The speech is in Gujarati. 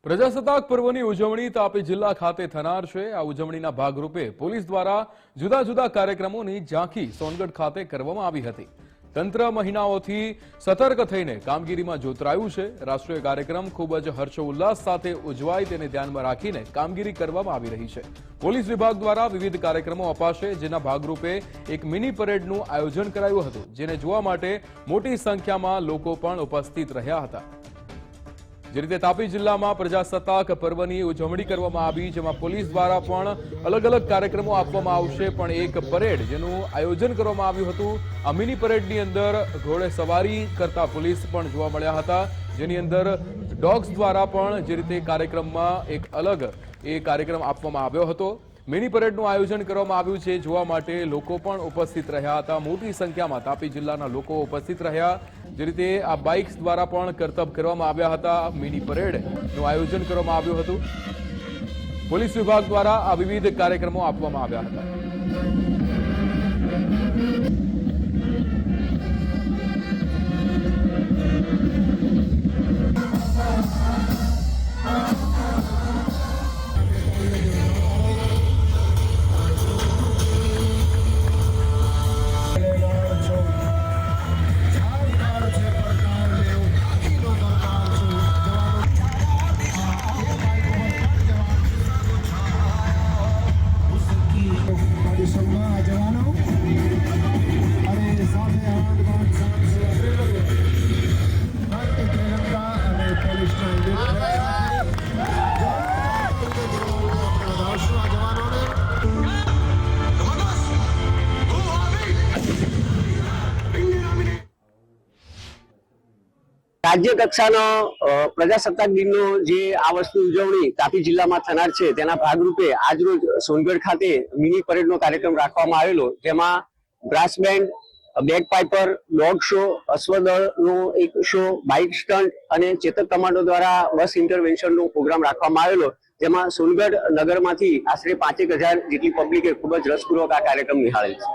પ્રજાસત્તાક પર્વની ઉજવણી તાપી જિલ્લા ખાતે થનાર છે। આ ઉજવણીના ભાગરૂપે પોલીસ દ્વારા જુદા જુદા કાર્યક્રમોની ઝાંખી સોનગઢ ખાતે કરવામાં આવી હતી। તંત્ર મહિનાઓથી સતર્ક થઈને કામગીરીમાં જોતરાયું છે। રાષ્ટ્રીય કાર્યક્રમ ખૂબ જ હર્ષોલ્લાસ સાથે ઉજવાય તેને ધ્યાનમાં રાખીને કામગીરી કરવામાં આવી રહી છે। પોલીસ વિભાગ દ્વારા વિવિધ કાર્યક્રમો અપાશે, જેના ભાગરૂપે એક મિની પરેડનું આયોજન કરાયું હતું, જેને જોવા માટે મોટી સંખ્યામાં લોકો પણ ઉપસ્થિત રહ્યા હતા। જે રીતે તાપી જિલ્લામાં પ્રજાસત્તાક પર્વની ઉજવણી કરવામાં આવી, જેમાં પોલીસ દ્વારા પણ અલગ અલગ કાર્યક્રમો આપવામાં આવશે, પણ એક પરેડ જેનું આયોજન કરવામાં આવ્યું હતું। આ મિની પરેડની અંદર ઘોડે સવારી કરતા પોલીસ પણ જોવા મળ્યા હતા, જેની અંદર ડોગ્સ દ્વારા પણ જે રીતે કાર્યક્રમમાં એક અલગ કાર્યક્રમ આપવામાં આવ્યો હતો। મિની પરેડનું આયોજન કરવામાં આવ્યું છે, જોવા માટે લોકો પણ ઉપસ્થિત રહ્યા હતા। મોટી સંખ્યામાં તાપી જિલ્લાના લોકો ઉપસ્થિત રહ્યા। જે રીતે આ બાઇક્સ દ્વારા પણ કરતબ કરવામાં આવ્યા હતા। મિની પરેડનું આયોજન કરવામાં આવ્યું હતું। પોલીસ વિભાગ દ્વારા આ વિવિધ કાર્યક્રમો આપવામાં આવ્યા હતા। રાજ્ય કક્ષાનો પ્રજાસત્તાક દિનનો જે આ વસ્તુ ઉજવણી તાપી જિલ્લામાં થનાર છે, તેના ભાગરૂપે આજરોજ સોનગઢ ખાતે મિની પરેડનો કાર્યક્રમ રાખવામાં આવેલો, જેમાં brass band, bagpiper, dog show, અશ્વદળનો એક શો, બાઇક સ્ટન્ટ અને ચેતક કમાન્ડો દ્વારા બસ ઇન્ટરવેન્શનનો પ્રોગ્રામ રાખવામાં આવેલો, જેમાં સોનગઢ નગરમાંથી આશરે 5,000 જેટલી પબ્લિકે ખૂબ જ રસપૂર્વક આ કાર્યક્રમ નિહાળેલ છે।